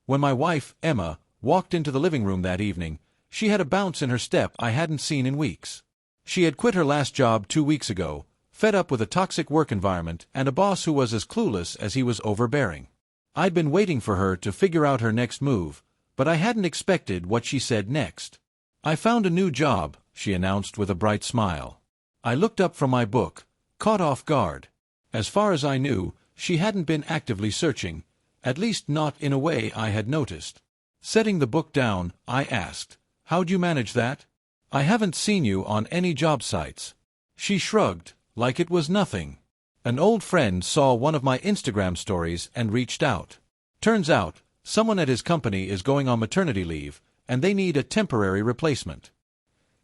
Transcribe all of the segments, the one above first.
When my wife, Emma, walked into the living room that evening, she had a bounce in her step I hadn't seen in weeks. She had quit her last job 2 weeks ago, fed up with a toxic work environment and a boss who was as clueless as he was overbearing. I'd been waiting for her to figure out her next move, but I hadn't expected what she said next. "I found a new job," she announced with a bright smile. I looked up from my book, caught off guard. As far as I knew, she hadn't been actively searching, at least not in a way I had noticed. Setting the book down, I asked, "How'd you manage that? I haven't seen you on any job sites." She shrugged, like it was nothing. "An old friend saw one of my Instagram stories and reached out. Turns out, someone at his company is going on maternity leave, and they need a temporary replacement.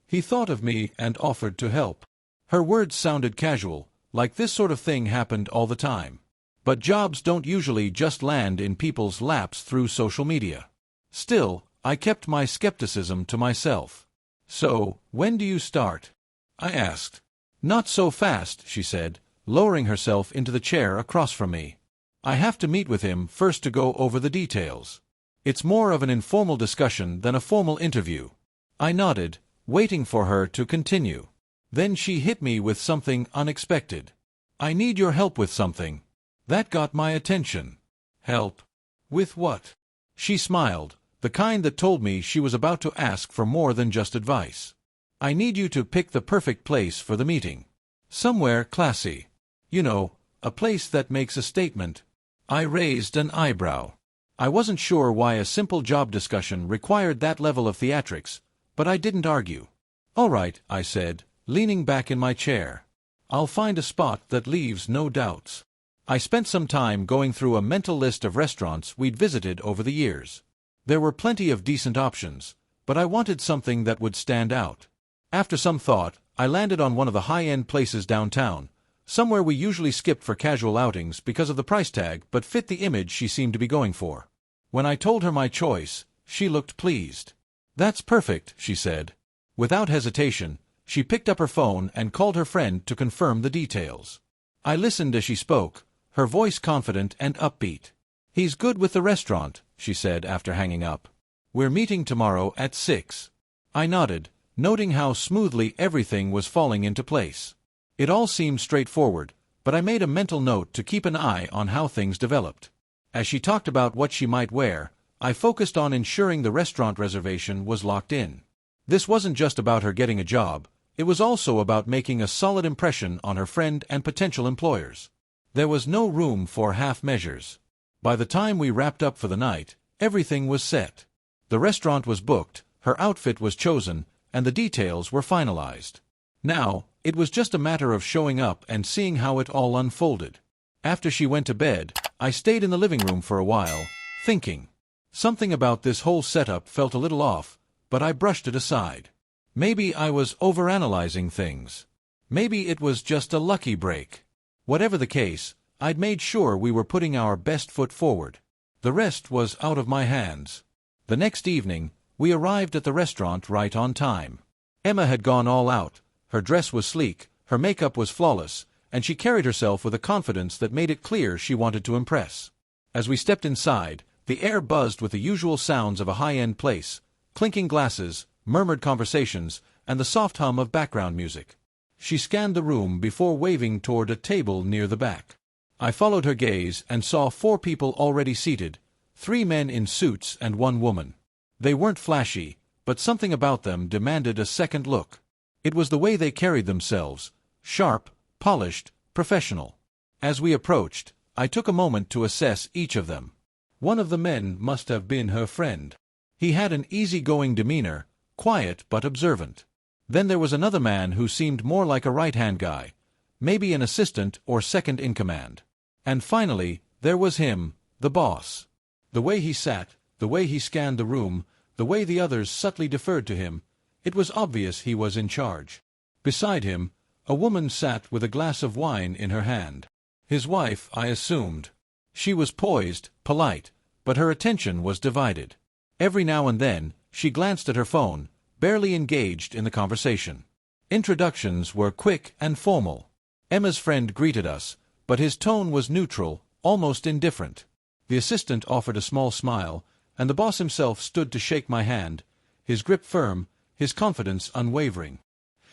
He thought of me and offered to help." Her words sounded casual, like this sort of thing happened all the time. But jobs don't usually just land in people's laps through social media. Still, I kept my skepticism to myself. "So, when do you start?" I asked. "Not so fast," she said, lowering herself into the chair across from me. "I have to meet with him first to go over the details. It's more of an informal discussion than a formal interview." I nodded, waiting for her to continue. Then she hit me with something unexpected. "I need your help with something." That got my attention. "Help? With what?" She smiled, the kind that told me she was about to ask for more than just advice. "I need you to pick the perfect place for the meeting. Somewhere classy. You know, a place that makes a statement." I raised an eyebrow. I wasn't sure why a simple job discussion required that level of theatrics, but I didn't argue. "All right," I said, leaning back in my chair. "I'll find a spot that leaves no doubts." I spent some time going through a mental list of restaurants we'd visited over the years. There were plenty of decent options, but I wanted something that would stand out. After some thought, I landed on one of the high-end places downtown, somewhere we usually skipped for casual outings because of the price tag but fit the image she seemed to be going for. When I told her my choice, she looked pleased. "That's perfect," she said. Without hesitation, she picked up her phone and called her friend to confirm the details. I listened as she spoke, her voice confident and upbeat. "He's good with the restaurant," she said after hanging up. "We're meeting tomorrow at 6. I nodded, noting how smoothly everything was falling into place. It all seemed straightforward, but I made a mental note to keep an eye on how things developed. As she talked about what she might wear, I focused on ensuring the restaurant reservation was locked in. This wasn't just about her getting a job, it was also about making a solid impression on her friend and potential employers. There was no room for half measures. By the time we wrapped up for the night, everything was set. The restaurant was booked, her outfit was chosen, and the details were finalized. Now, it was just a matter of showing up and seeing how it all unfolded. After she went to bed, I stayed in the living room for a while, thinking. Something about this whole setup felt a little off, but I brushed it aside. Maybe I was overanalyzing things. Maybe it was just a lucky break. Whatever the case, I'd made sure we were putting our best foot forward. The rest was out of my hands. The next evening, we arrived at the restaurant right on time. Emma had gone all out. Her dress was sleek, her makeup was flawless, and she carried herself with a confidence that made it clear she wanted to impress. As we stepped inside, the air buzzed with the usual sounds of a high-end place, clinking glasses, murmured conversations, and the soft hum of background music. She scanned the room before waving toward a table near the back. I followed her gaze and saw 4 people already seated, 3 men in suits and 1 woman. They weren't flashy, but something about them demanded a second look. It was the way they carried themselves, sharp, polished, professional. As we approached, I took a moment to assess each of them. One of the men must have been her friend. He had an easygoing demeanor, quiet but observant. Then there was another man who seemed more like a right-hand guy, maybe an assistant or second-in-command. And finally, there was him, the boss. The way he sat, the way he scanned the room, the way the others subtly deferred to him, it was obvious he was in charge. Beside him, a woman sat with a glass of wine in her hand. His wife, I assumed. She was poised, polite, but her attention was divided. Every now and then, she glanced at her phone, barely engaged in the conversation. Introductions were quick and formal. Emma's friend greeted us, but his tone was neutral, almost indifferent. The assistant offered a small smile, and the boss himself stood to shake my hand, his grip firm, his confidence unwavering.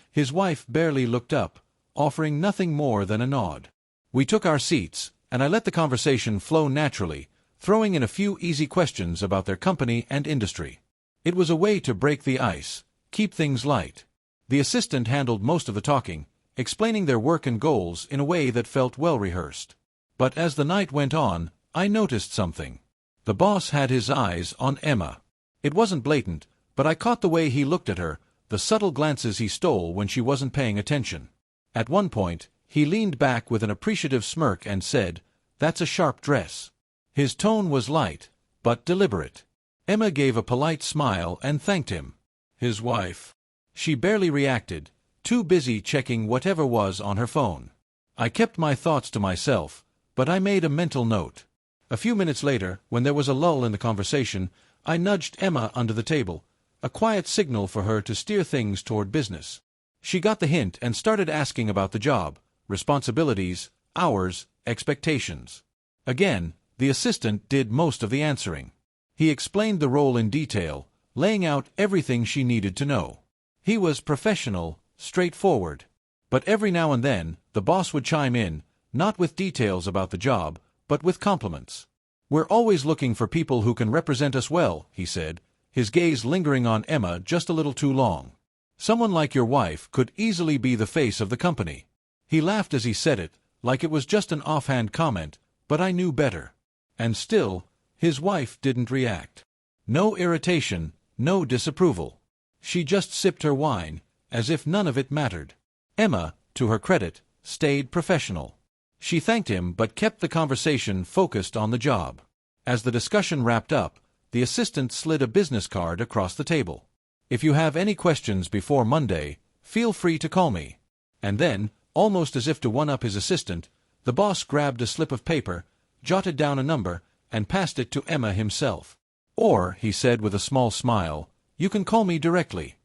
His wife barely looked up, offering nothing more than a nod. We took our seats, and I let the conversation flow naturally, throwing in a few easy questions about their company and industry. It was a way to break the ice, keep things light. The assistant handled most of the talking, explaining their work and goals in a way that felt well-rehearsed. But as the night went on, I noticed something. The boss had his eyes on Emma. It wasn't blatant, but I caught the way he looked at her, the subtle glances he stole when she wasn't paying attention. At one point, he leaned back with an appreciative smirk and said, "That's a sharp dress." His tone was light, but deliberate. Emma gave a polite smile and thanked him. His wife. She barely reacted, too busy checking whatever was on her phone. I kept my thoughts to myself, but I made a mental note. A few minutes later, when there was a lull in the conversation, I nudged Emma under the table, a quiet signal for her to steer things toward business. She got the hint and started asking about the job, responsibilities, hours, expectations. Again, the assistant did most of the answering. He explained the role in detail, laying out everything she needed to know. He was professional, straightforward. But every now and then, the boss would chime in, not with details about the job, but with compliments. "We're always looking for people who can represent us well," he said, his gaze lingering on Emma just a little too long. "Someone like your wife could easily be the face of the company." He laughed as he said it, like it was just an offhand comment, but I knew better. And still, his wife didn't react. No irritation, no disapproval. She just sipped her wine, as if none of it mattered. Emma, to her credit, stayed professional. She thanked him but kept the conversation focused on the job. As the discussion wrapped up, the assistant slid a business card across the table. "If you have any questions before Monday, feel free to call me." And then, almost as if to one-up his assistant, the boss grabbed a slip of paper, jotted down a number, and passed it to Emma himself. "Or," he said with a small smile, "you can call me directly."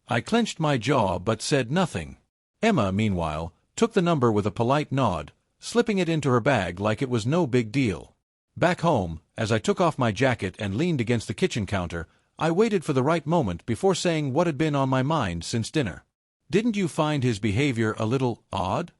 I clenched my jaw but said nothing. Emma, meanwhile, took the number with a polite nod, slipping it into her bag like it was no big deal. Back home, as I took off my jacket and leaned against the kitchen counter, I waited for the right moment before saying what had been on my mind since dinner. "Didn't you find his behavior a little odd?"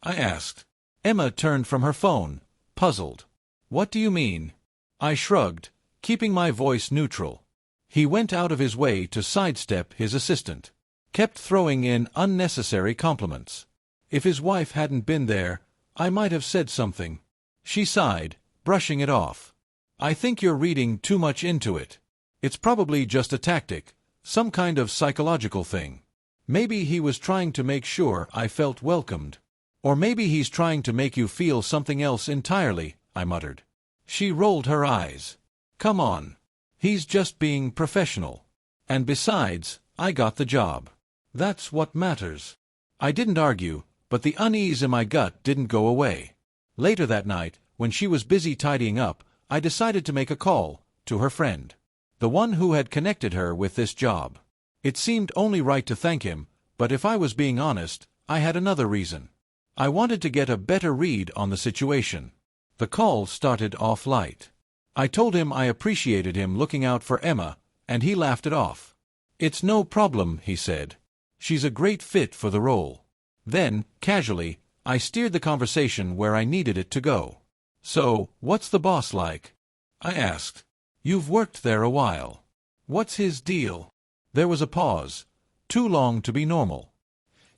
I asked. Emma turned from her phone, puzzled. "What do you mean?" I shrugged, keeping my voice neutral. "He went out of his way to sidestep his assistant. Kept throwing in unnecessary compliments. If his wife hadn't been there, I might have said something." She sighed, brushing it off. "I think you're reading too much into it. It's probably just a tactic, some kind of psychological thing. Maybe he was trying to make sure I felt welcomed. Or maybe he's trying to make you feel something else entirely," I muttered. She rolled her eyes. "Come on. He's just being professional. And besides, I got the job. That's what matters." I didn't argue, but the unease in my gut didn't go away. Later that night, when she was busy tidying up, I decided to make a call to her friend, the one who had connected her with this job. It seemed only right to thank him, but if I was being honest, I had another reason. I wanted to get a better read on the situation. The call started off light. I told him I appreciated him looking out for Emma, and he laughed it off. "It's no problem," he said. "She's a great fit for the role." Then, casually, I steered the conversation where I needed it to go. "So, what's the boss like?" I asked. "You've worked there a while. What's his deal?" There was a pause, too long to be normal.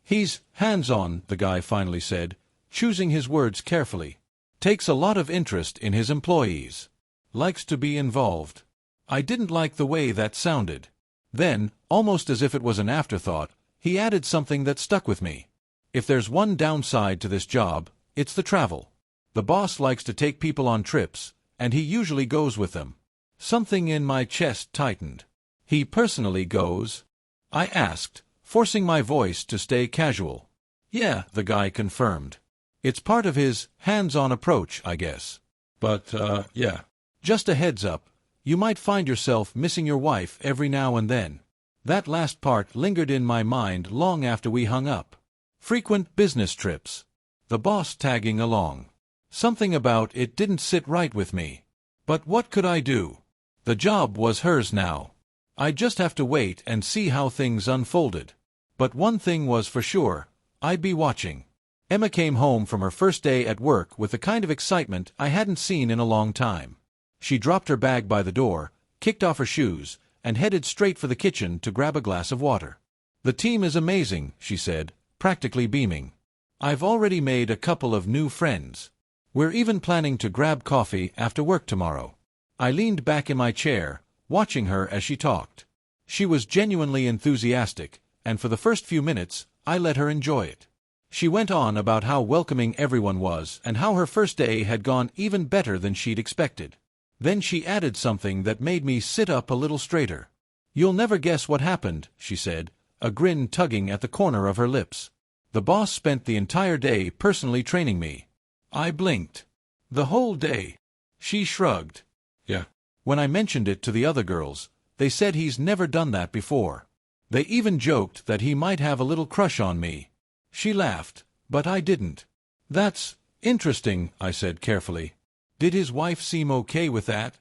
"He's hands-on," the guy finally said, choosing his words carefully. "Takes a lot of interest in his employees. Likes to be involved." I didn't like the way that sounded. Then, almost as if it was an afterthought, he added something that stuck with me. "If there's one downside to this job, it's the travel. The boss likes to take people on trips, and he usually goes with them." Something in my chest tightened. "He personally goes?" I asked, forcing my voice to stay casual. "Yeah," the guy confirmed. "It's part of his hands-on approach, I guess. But, yeah. Just a heads up, you might find yourself missing your wife every now and then." That last part lingered in my mind long after we hung up. Frequent business trips. The boss tagging along. Something about it didn't sit right with me. But what could I do? The job was hers now. I'd just have to wait and see how things unfolded. But one thing was for sure, I'd be watching. Emma came home from her first day at work with the kind of excitement I hadn't seen in a long time. She dropped her bag by the door, kicked off her shoes, and headed straight for the kitchen to grab a glass of water. "The team is amazing," she said, practically beaming. "I've already made a couple of new friends. We're even planning to grab coffee after work tomorrow." I leaned back in my chair, watching her as she talked. She was genuinely enthusiastic, and for the first few minutes, I let her enjoy it. She went on about how welcoming everyone was and how her first day had gone even better than she'd expected. Then she added something that made me sit up a little straighter. "You'll never guess what happened," she said, a grin tugging at the corner of her lips. "The boss spent the entire day personally training me." I blinked. "The whole day?" She shrugged. "Yeah." When I mentioned it to the other girls, they said he's never done that before. They even joked that he might have a little crush on me. She laughed, but I didn't. "That's interesting," I said carefully. "Did his wife seem okay with that?"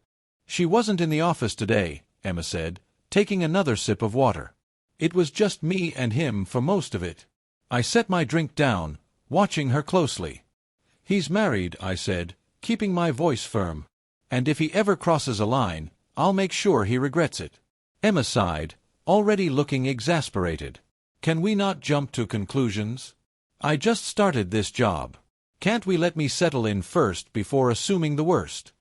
"She wasn't in the office today," Emma said, taking another sip of water. "It was just me and him for most of it." I set my drink down, watching her closely. "He's married," I said, keeping my voice firm. "And if he ever crosses a line, I'll make sure he regrets it." Emma sighed, already looking exasperated. "Can we not jump to conclusions? I just started this job. Can't we let me settle in first before assuming the worst?"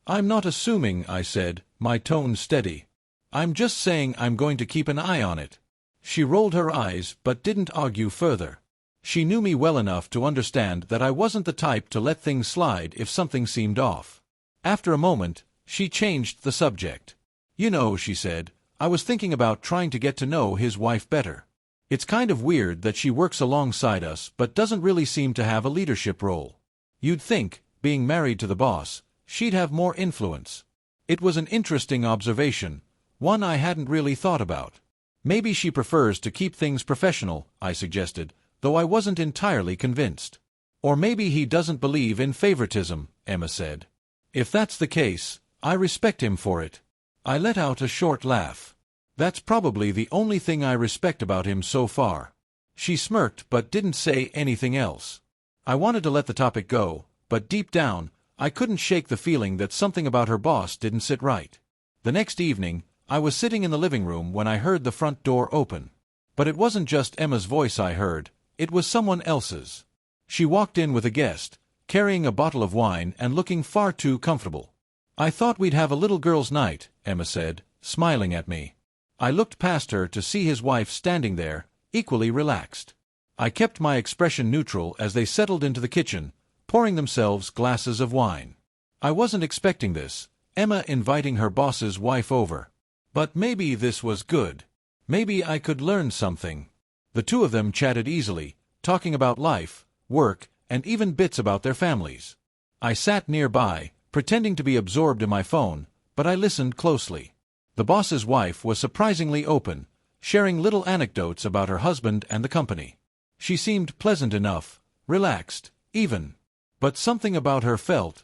"I'm not assuming," I said, my tone steady. "I'm just saying I'm going to keep an eye on it." She rolled her eyes but didn't argue further. She knew me well enough to understand that I wasn't the type to let things slide if something seemed off. After a moment, she changed the subject. "You know," she said, "I was thinking about trying to get to know his wife better. It's kind of weird that she works alongside us but doesn't really seem to have a leadership role. You'd think, being married to the boss, she'd have more influence." It was an interesting observation, one I hadn't really thought about. "Maybe she prefers to keep things professional," I suggested, though I wasn't entirely convinced. "Or maybe he doesn't believe in favoritism," Emma said. "If that's the case, I respect him for it." I let out a short laugh. "That's probably the only thing I respect about him so far." She smirked but didn't say anything else. I wanted to let the topic go, but deep down, I couldn't shake the feeling that something about her boss didn't sit right. The next evening, I was sitting in the living room when I heard the front door open. But it wasn't just Emma's voice I heard, it was someone else's. She walked in with a guest, carrying a bottle of wine and looking far too comfortable. "I thought we'd have a little girls' night," Emma said, smiling at me. I looked past her to see his wife standing there, equally relaxed. I kept my expression neutral as they settled into the kitchen, pouring themselves glasses of wine. I wasn't expecting this, Emma inviting her boss's wife over. But maybe this was good. Maybe I could learn something. The two of them chatted easily, talking about life, work, and even bits about their families. I sat nearby, pretending to be absorbed in my phone, but I listened closely. The boss's wife was surprisingly open, sharing little anecdotes about her husband and the company. She seemed pleasant enough, relaxed, even. But something about her felt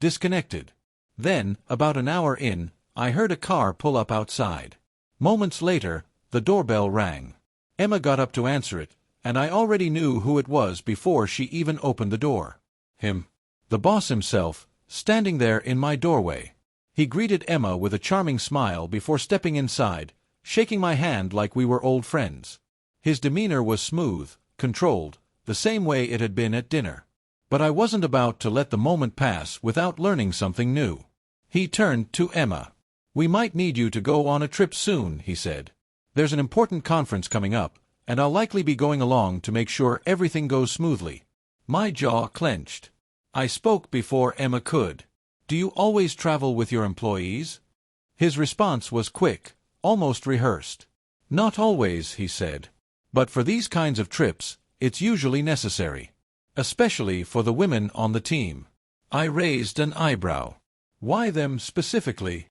disconnected. Then, about an hour in, I heard a car pull up outside. Moments later, the doorbell rang. Emma got up to answer it, and I already knew who it was before she even opened the door. Him. The boss himself, standing there in my doorway. He greeted Emma with a charming smile before stepping inside, shaking my hand like we were old friends. His demeanor was smooth, controlled, the same way it had been at dinner. But I wasn't about to let the moment pass without learning something new. He turned to Emma. "We might need you to go on a trip soon," he said. "There's an important conference coming up, and I'll likely be going along to make sure everything goes smoothly." My jaw clenched. I spoke before Emma could. "Do you always travel with your employees?" His response was quick, almost rehearsed. "Not always," he said. "But for these kinds of trips, it's usually necessary. Especially for the women on the team." I raised an eyebrow. "Why them specifically?"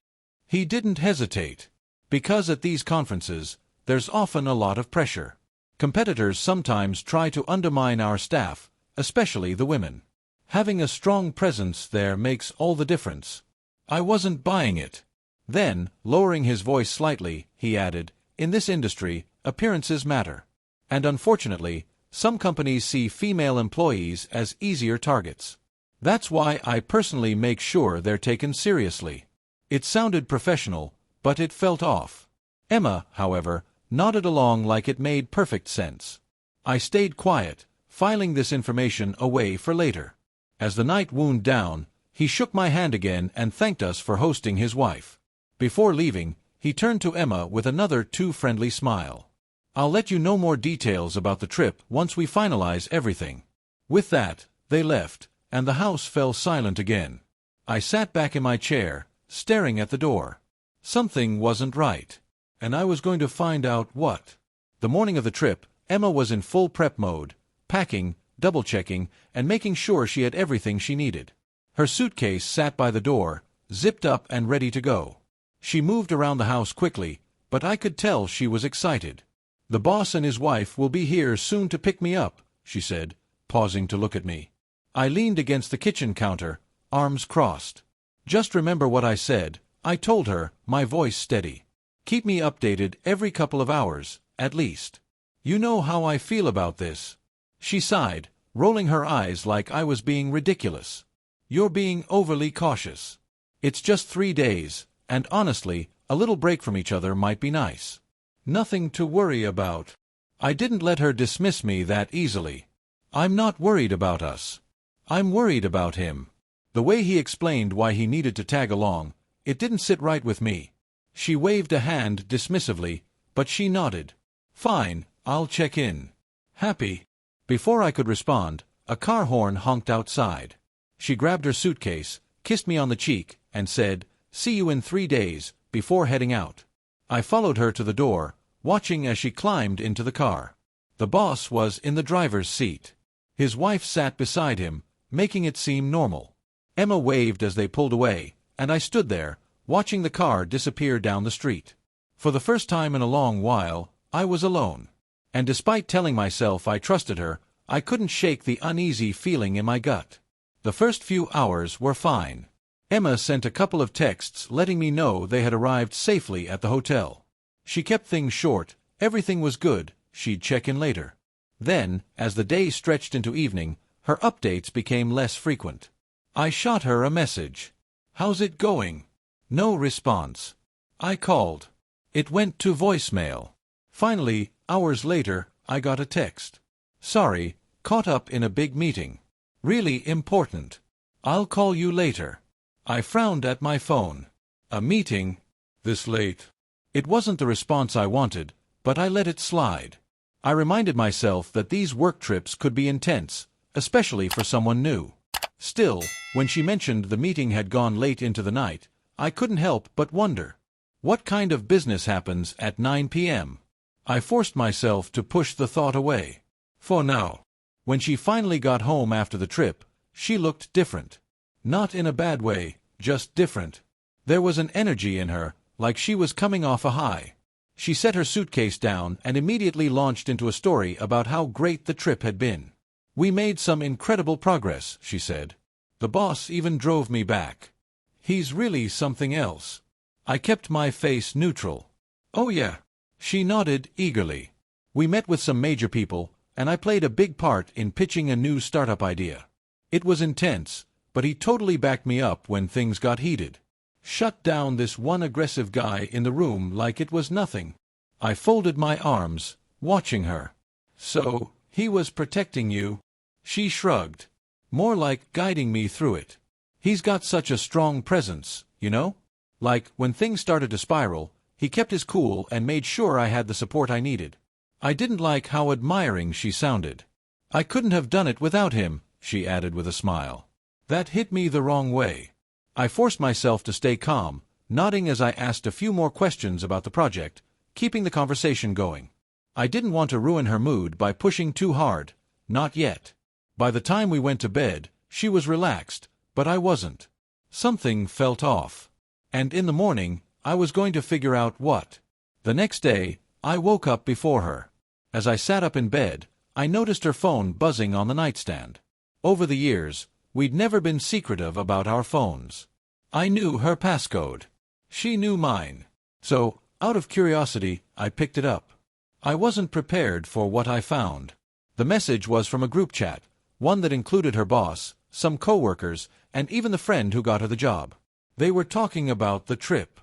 He didn't hesitate. "Because at these conferences, there's often a lot of pressure. Competitors sometimes try to undermine our staff, especially the women. Having a strong presence there makes all the difference." I wasn't buying it. Then, lowering his voice slightly, he added, "In this industry, appearances matter. And unfortunately, some companies see female employees as easier targets. That's why I personally make sure they're taken seriously." It sounded professional, but it felt off. Emma, however, nodded along like it made perfect sense. I stayed quiet, filing this information away for later. As the night wound down, he shook my hand again and thanked us for hosting his wife. Before leaving, he turned to Emma with another too friendly smile. "I'll let you know more details about the trip once we finalize everything." With that, they left, and the house fell silent again. I sat back in my chair, staring at the door. Something wasn't right, and I was going to find out what. The morning of the trip, Emma was in full prep mode, packing, double-checking, and making sure she had everything she needed. Her suitcase sat by the door, zipped up and ready to go. She moved around the house quickly, but I could tell she was excited. "The boss and his wife will be here soon to pick me up," she said, pausing to look at me. I leaned against the kitchen counter, arms crossed. "Just remember what I said," I told her, my voice steady. "Keep me updated every couple of hours, at least. You know how I feel about this." She sighed, rolling her eyes like I was being ridiculous. "You're being overly cautious. It's just 3 days, and honestly, a little break from each other might be nice. Nothing to worry about." I didn't let her dismiss me that easily. "I'm not worried about us. I'm worried about him." The way he explained why he needed to tag along, it didn't sit right with me. She waved a hand dismissively, but she nodded. "Fine, I'll check in. Happy." Before I could respond, a car horn honked outside. She grabbed her suitcase, kissed me on the cheek, and said, "See you in 3 days," before heading out. I followed her to the door, watching as she climbed into the car. The boss was in the driver's seat. His wife sat beside him, making it seem normal. Emma waved as they pulled away, and I stood there, watching the car disappear down the street. For the first time in a long while, I was alone. And despite telling myself I trusted her, I couldn't shake the uneasy feeling in my gut. The first few hours were fine. Emma sent a couple of texts letting me know they had arrived safely at the hotel. She kept things short, everything was good, she'd check in later. Then, as the day stretched into evening, her updates became less frequent. I shot her a message. "How's it going?" No response. I called. It went to voicemail. Finally, hours later, I got a text. "Sorry, caught up in a big meeting. Really important. I'll call you later." I frowned at my phone. A meeting? This late? It wasn't the response I wanted, but I let it slide. I reminded myself that these work trips could be intense, especially for someone new. Still, when she mentioned the meeting had gone late into the night, I couldn't help but wonder. What kind of business happens at 9 p.m.? I forced myself to push the thought away. For now. When she finally got home after the trip, she looked different. Not in a bad way, just different. There was an energy in her, like she was coming off a high. She set her suitcase down and immediately launched into a story about how great the trip had been. "We made some incredible progress," she said. "The boss even drove me back. He's really something else." I kept my face neutral. "Oh yeah." She nodded eagerly. "We met with some major people, and I played a big part in pitching a new startup idea. It was intense, but he totally backed me up when things got heated. Shut down this one aggressive guy in the room like it was nothing." I folded my arms, watching her. "So, he was protecting you?" She shrugged. "More like guiding me through it. He's got such a strong presence, you know? Like, when things started to spiral, he kept his cool and made sure I had the support I needed." I didn't like how admiring she sounded. "I couldn't have done it without him," she added with a smile. That hit me the wrong way. I forced myself to stay calm, nodding as I asked a few more questions about the project, keeping the conversation going. I didn't want to ruin her mood by pushing too hard, not yet. By the time we went to bed, she was relaxed, but I wasn't. Something felt off. And in the morning, I was going to figure out what. The next day, I woke up before her. As I sat up in bed, I noticed her phone buzzing on the nightstand. Over the years, we'd never been secretive about our phones. I knew her passcode. She knew mine. So, out of curiosity, I picked it up. I wasn't prepared for what I found. The message was from a group chat, one that included her boss, some coworkers, and even the friend who got her the job. They were talking about the trip.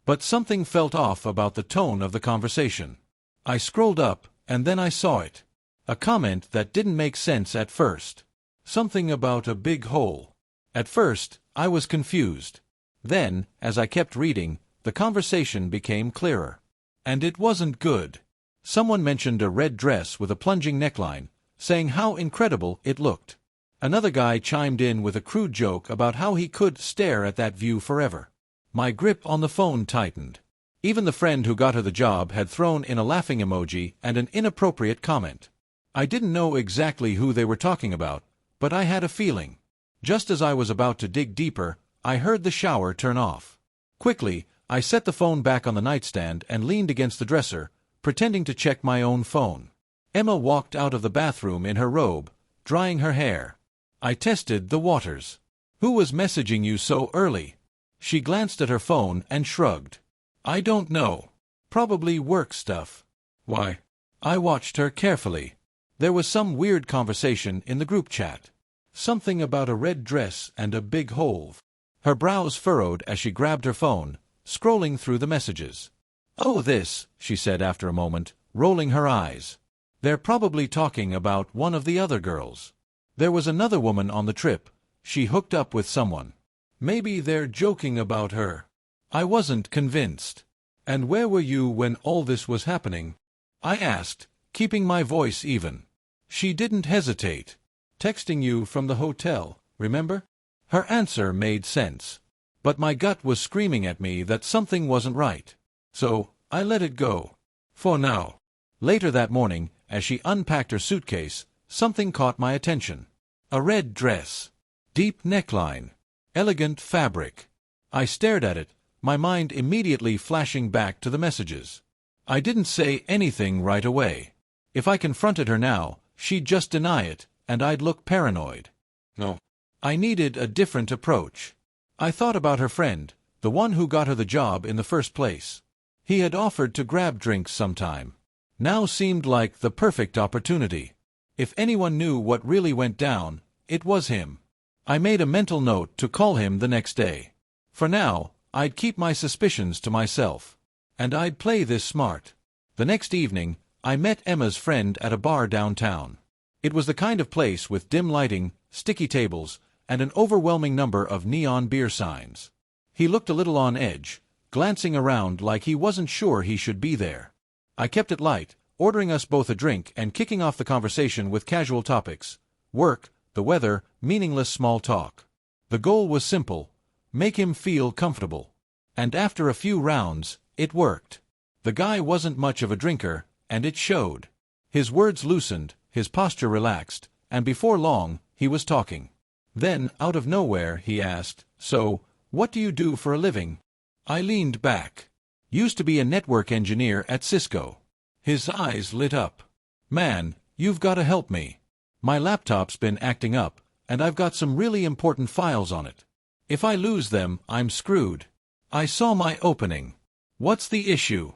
But something felt off about the tone of the conversation. I scrolled up, and then I saw it. A comment that didn't make sense at first. Something about a big hole. At first, I was confused. Then, as I kept reading, the conversation became clearer. And it wasn't good. Someone mentioned a red dress with a plunging neckline, saying how incredible it looked. Another guy chimed in with a crude joke about how he could stare at that view forever. My grip on the phone tightened. Even the friend who got her the job had thrown in a laughing emoji and an inappropriate comment. I didn't know exactly who they were talking about, but I had a feeling. Just as I was about to dig deeper, I heard the shower turn off. Quickly, I set the phone back on the nightstand and leaned against the dresser, pretending to check my own phone. Emma walked out of the bathroom in her robe, drying her hair. I tested the waters. "Who was messaging you so early?" She glanced at her phone and shrugged. "I don't know. Probably work stuff." "Why?" I watched her carefully. There was some weird conversation in the group chat. Something about a red dress and a big hole. Her brows furrowed as she grabbed her phone, scrolling through the messages. "Oh, this," she said after a moment, rolling her eyes. "They're probably talking about one of the other girls. There was another woman on the trip. She hooked up with someone. Maybe they're joking about her." I wasn't convinced. "And where were you when all this was happening?" I asked, keeping my voice even. She didn't hesitate. "Texting you from the hotel, remember?" Her answer made sense. But my gut was screaming at me that something wasn't right. So, I let it go. For now. Later that morning, as she unpacked her suitcase, something caught my attention. A red dress. Deep neckline. Elegant fabric. I stared at it, my mind immediately flashing back to the messages. I didn't say anything right away. If I confronted her now, she'd just deny it, and I'd look paranoid. No. I needed a different approach. I thought about her friend, the one who got her the job in the first place. He had offered to grab drinks sometime. Now seemed like the perfect opportunity. If anyone knew what really went down, it was him. I made a mental note to call him the next day. For now, I'd keep my suspicions to myself. And I'd play this smart. The next evening, I met Emma's friend at a bar downtown. It was the kind of place with dim lighting, sticky tables, and an overwhelming number of neon beer signs. He looked a little on edge, glancing around like he wasn't sure he should be there. I kept it light, ordering us both a drink and kicking off the conversation with casual topics. Work, the weather, meaningless small talk. The goal was simple: make him feel comfortable. And after a few rounds, it worked. The guy wasn't much of a drinker, and it showed. His words loosened, his posture relaxed, and before long, he was talking. Then, out of nowhere, he asked, "So, what do you do for a living?" I leaned back. "Used to be a network engineer at Cisco." His eyes lit up. "Man, you've got to help me. My laptop's been acting up, and I've got some really important files on it. If I lose them, I'm screwed." I saw my opening. "What's the issue?"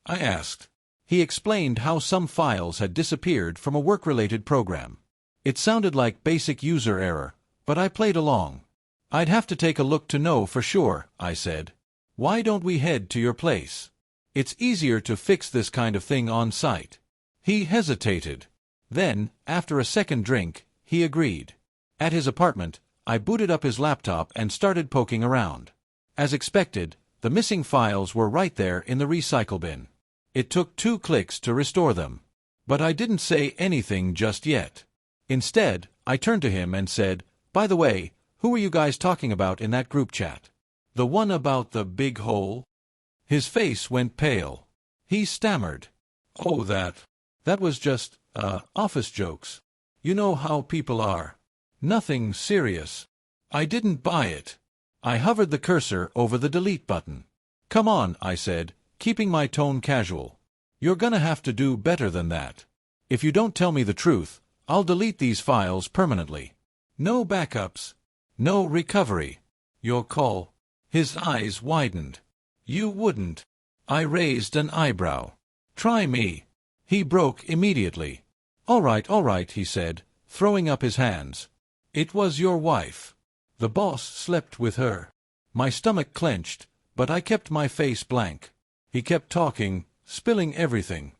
I asked. He explained how some files had disappeared from a work-related program. It sounded like basic user error, but I played along. "I'd have to take a look to know for sure," I said. "Why don't we head to your place? It's easier to fix this kind of thing on site." He hesitated. Then, after a second drink, he agreed. At his apartment, I booted up his laptop and started poking around. As expected, the missing files were right there in the recycle bin. It took 2 clicks to restore them. But I didn't say anything just yet. Instead, I turned to him and said, "By the way, who were you guys talking about in that group chat? The one about the big hole?" His face went pale. He stammered. "Oh, that was just, office jokes. You know how people are. Nothing serious." I didn't buy it. I hovered the cursor over the delete button. "Come on," I said, keeping my tone casual. "You're gonna have to do better than that. If you don't tell me the truth, I'll delete these files permanently. No backups. No recovery. Your call." His eyes widened. You wouldn't. I raised an eyebrow. Try me. He broke immediately. All right, he said, throwing up his hands. It was your wife. The boss slept with her. My stomach clenched, but I kept my face blank. He kept talking, spilling everything.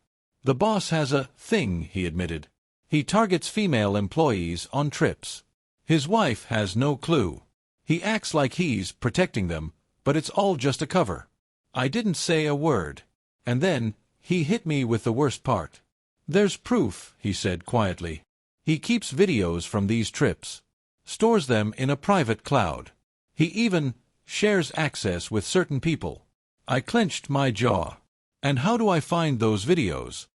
The boss has a thing, he admitted. He targets female employees on trips. His wife has no clue. He acts like he's protecting them, but it's all just a cover. I didn't say a word. And then, he hit me with the worst part. There's proof, he said quietly. He keeps videos from these trips. Stores them in a private cloud. He even shares access with certain people. I clenched my jaw. And how do I find those videos?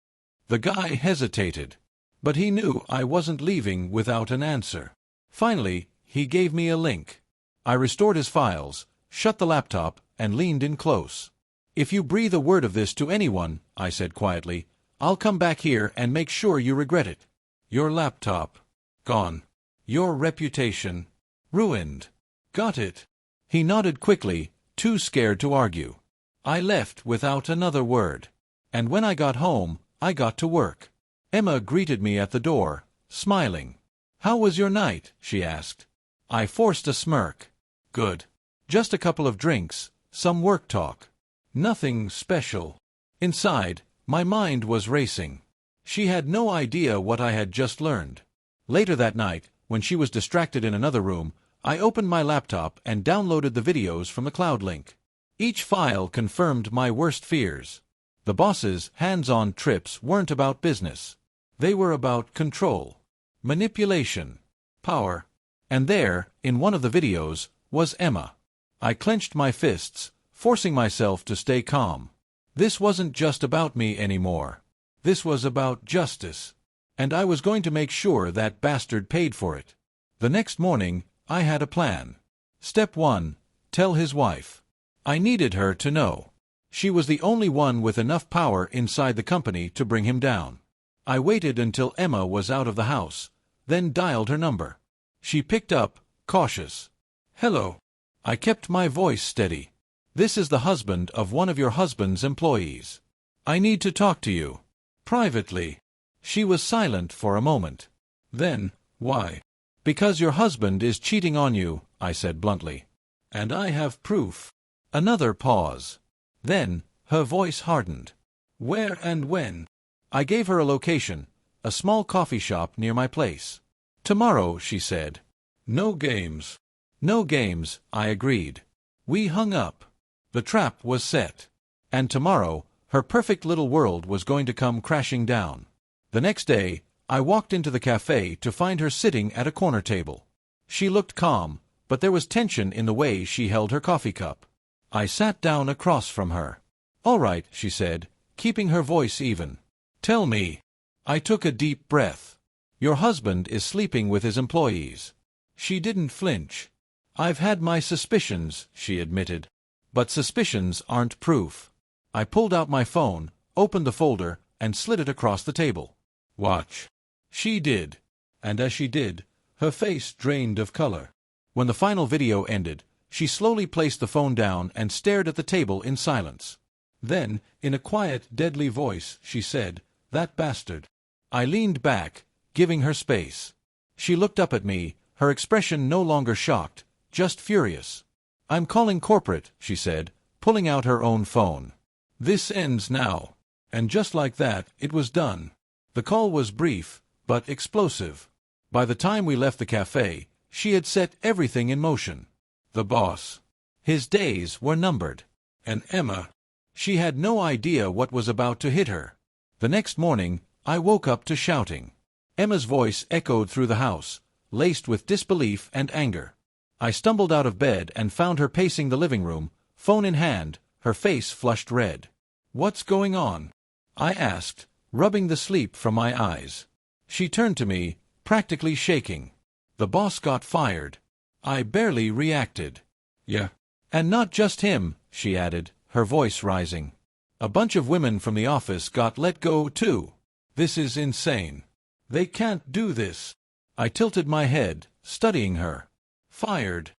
The guy hesitated. But he knew I wasn't leaving without an answer. Finally, he gave me a link. I restored his files, shut the laptop, and leaned in close. If you breathe a word of this to anyone, I said quietly, I'll come back here and make sure you regret it. Your laptop. Gone. Your reputation. Ruined. Got it? He nodded quickly, too scared to argue. I left without another word. And when I got home, I got to work. Emma greeted me at the door, smiling. How was your night? She asked. I forced a smirk. Good. Just a couple of drinks, some work talk. Nothing special. Inside, my mind was racing. She had no idea what I had just learned. Later that night, when she was distracted in another room, I opened my laptop and downloaded the videos from the cloud link. Each file confirmed my worst fears. The boss's hands-on trips weren't about business. They were about control, manipulation, power. And there, in one of the videos, was Emma. I clenched my fists, forcing myself to stay calm. This wasn't just about me anymore. This was about justice. And I was going to make sure that bastard paid for it. The next morning, I had a plan. Step 1. Tell his wife. I needed her to know. She was the only one with enough power inside the company to bring him down. I waited until Emma was out of the house, then dialed her number. She picked up, cautious. Hello. I kept my voice steady. This is the husband of one of your husband's employees. I need to talk to you. Privately. She was silent for a moment. Then, why? Because your husband is cheating on you, I said bluntly. And I have proof. Another pause. Then, her voice hardened. Where and when? I gave her a location, a small coffee shop near my place. Tomorrow, she said. No games. No games, I agreed. We hung up. The trap was set. And tomorrow, her perfect little world was going to come crashing down. The next day, I walked into the cafe to find her sitting at a corner table. She looked calm, but there was tension in the way she held her coffee cup. I sat down across from her. All right, she said, keeping her voice even. Tell me. I took a deep breath. Your husband is sleeping with his employees. She didn't flinch. I've had my suspicions, she admitted. But suspicions aren't proof. I pulled out my phone, opened the folder, and slid it across the table. Watch. She did. And as she did, her face drained of color. When the final video ended, she slowly placed the phone down and stared at the table in silence. Then, in a quiet, deadly voice, she said, That bastard. I leaned back, giving her space. She looked up at me, her expression no longer shocked, just furious. I'm calling corporate, she said, pulling out her own phone. This ends now. And just like that, it was done. The call was brief, but explosive. By the time we left the cafe, she had set everything in motion. The boss. His days were numbered. And Emma. She had no idea what was about to hit her. The next morning, I woke up to shouting. Emma's voice echoed through the house, laced with disbelief and anger. I stumbled out of bed and found her pacing the living room, phone in hand, her face flushed red. What's going on? I asked, rubbing the sleep from my eyes. She turned to me, practically shaking. The boss got fired. I barely reacted. Yeah. And not just him, she added, her voice rising. A bunch of women from the office got let go too. This is insane. They can't do this. I tilted my head, studying her. Fired.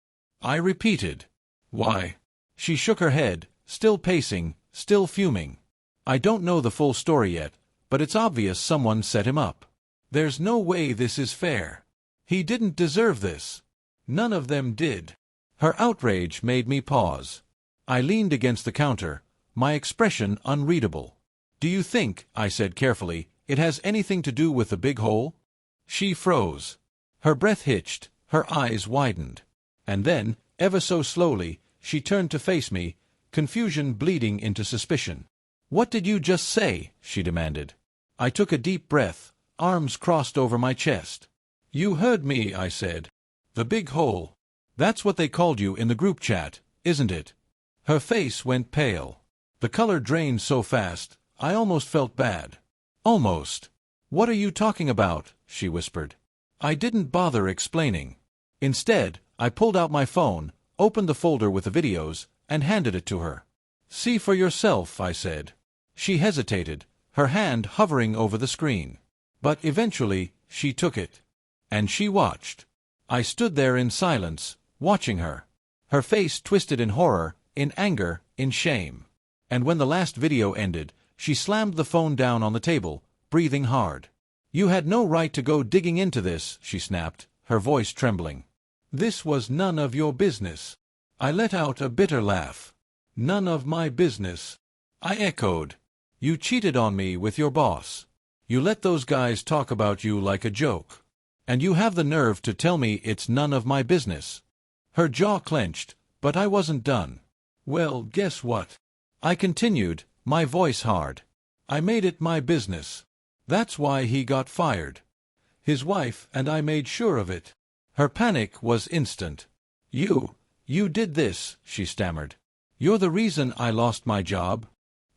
I repeated. Why? She shook her head, still pacing, still fuming. I don't know the full story yet, but it's obvious someone set him up. There's no way this is fair. He didn't deserve this. None of them did. Her outrage made me pause. I leaned against the counter, my expression unreadable. "Do you think," I said carefully, "it has anything to do with the big hole?" She froze. Her breath hitched, her eyes widened. And then, ever so slowly, she turned to face me, confusion bleeding into suspicion. "What did you just say?" she demanded. I took a deep breath, arms crossed over my chest. "You heard me," I said. "The big hole. That's what they called you in the group chat, isn't it?" Her face went pale. The color drained so fast, I almost felt bad. "Almost. What are you talking about?" she whispered. I didn't bother explaining. Instead, I pulled out my phone, opened the folder with the videos, and handed it to her. "See for yourself," I said. She hesitated, her hand hovering over the screen. But eventually, she took it. And she watched. I stood there in silence, watching her. Her face twisted in horror, in anger, in shame. And when the last video ended, she slammed the phone down on the table, breathing hard. "You had no right to go digging into this," she snapped, her voice trembling. "This was none of your business." I let out a bitter laugh. "None of my business," I echoed. "You cheated on me with your boss. You let those guys talk about you like a joke. And you have the nerve to tell me it's none of my business." Her jaw clenched, but I wasn't done. "Well, guess what?" I continued, my voice hard. "I made it my business. That's why he got fired. His wife and I made sure of it." Her panic was instant. You did this," she stammered. "You're the reason I lost my job?"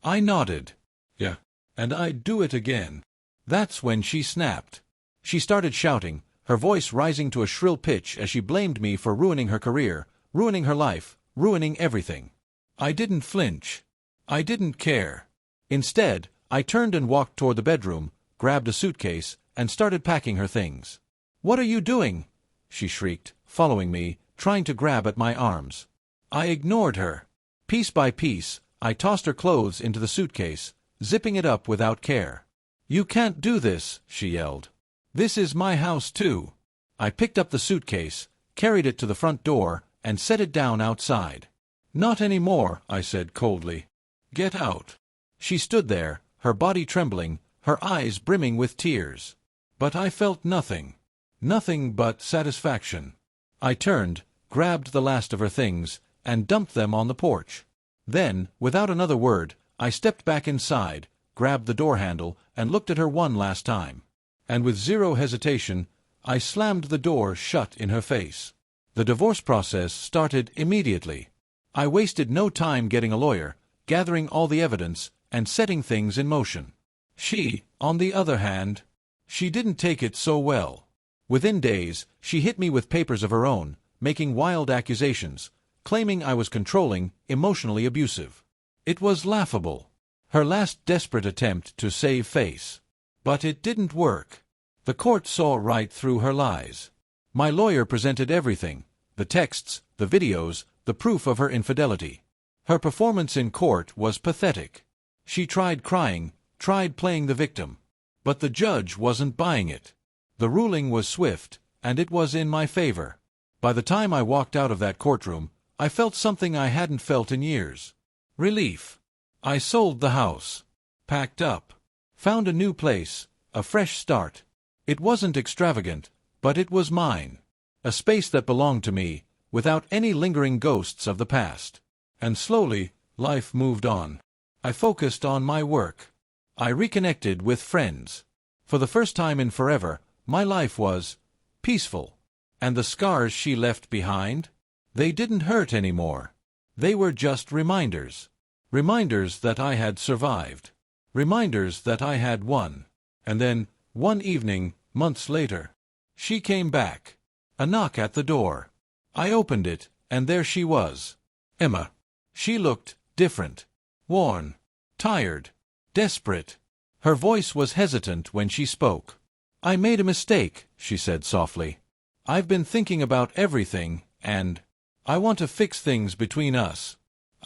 I nodded. "Yeah, and I'd do it again." That's when she snapped. She started shouting, her voice rising to a shrill pitch as she blamed me for ruining her career, ruining her life, ruining everything. I didn't flinch. I didn't care. Instead, I turned and walked toward the bedroom, grabbed a suitcase, and started packing her things. "What are you doing?" she shrieked, following me, trying to grab at my arms. I ignored her. Piece by piece, I tossed her clothes into the suitcase, zipping it up without care. "You can't do this," she yelled. "This is my house too." I picked up the suitcase, carried it to the front door, and set it down outside. "Not anymore," I said coldly. "Get out." She stood there, her body trembling, her eyes brimming with tears. But I felt nothing. Nothing but satisfaction. I turned, grabbed the last of her things, and dumped them on the porch. Then, without another word, I stepped back inside, grabbed the door handle, and looked at her one last time. And with zero hesitation, I slammed the door shut in her face. The divorce process started immediately. I wasted no time getting a lawyer, gathering all the evidence, and setting things in motion. She, on the other hand, she didn't take it so well. Within days, she hit me with papers of her own, making wild accusations, claiming I was controlling, emotionally abusive. It was laughable. Her last desperate attempt to save face. But it didn't work. The court saw right through her lies. My lawyer presented everything: the texts, the videos, the proof of her infidelity. Her performance in court was pathetic. She tried crying, tried playing the victim. But the judge wasn't buying it. The ruling was swift, and it was in my favor. By the time I walked out of that courtroom, I felt something I hadn't felt in years. Relief. I sold the house. Packed up. Found a new place, a fresh start. It wasn't extravagant, but it was mine. A space that belonged to me, without any lingering ghosts of the past. And slowly, life moved on. I focused on my work. I reconnected with friends. For the first time in forever, my life was peaceful. And the scars she left behind? They didn't hurt anymore. They were just reminders. Reminders that I had survived. Reminders that I had won. And then, one evening, months later, she came back. A knock at the door. I opened it, and there she was. Emma. She looked different. Worn. Tired. Desperate. Her voice was hesitant when she spoke. "I made a mistake," she said softly. "I've been thinking about everything, and I want to fix things between us."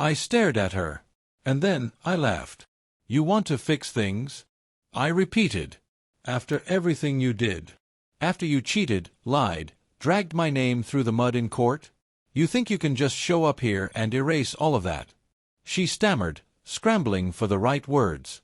I stared at her. And then I laughed. You want to fix things? I repeated. After everything you did. After you cheated, lied, dragged my name through the mud in court? You think you can just show up here and erase all of that? She stammered, scrambling for the right words.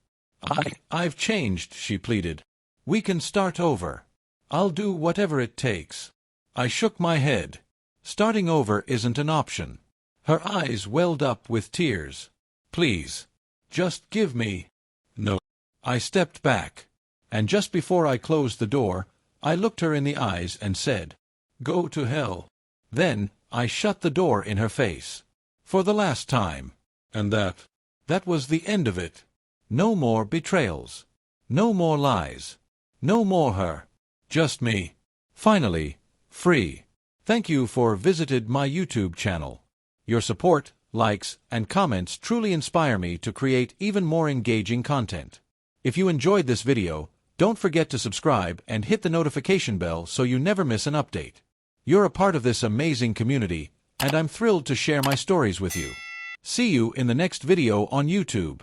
I've changed, she pleaded. We can start over. I'll do whatever it takes. I shook my head. Starting over isn't an option. Her eyes welled up with tears. Please. Just give me. No. I stepped back. And just before I closed the door, I looked her in the eyes and said, Go to hell. Then, I shut the door in her face. For the last time. And that was the end of it. No more betrayals. No more lies. No more her. Just me. Finally, free. Thank you for visited my YouTube channel. Your support, likes, and comments truly inspire me to create even more engaging content. If you enjoyed this video, don't forget to subscribe and hit the notification bell so you never miss an update. You're a part of this amazing community, and I'm thrilled to share my stories with you. See you in the next video on YouTube.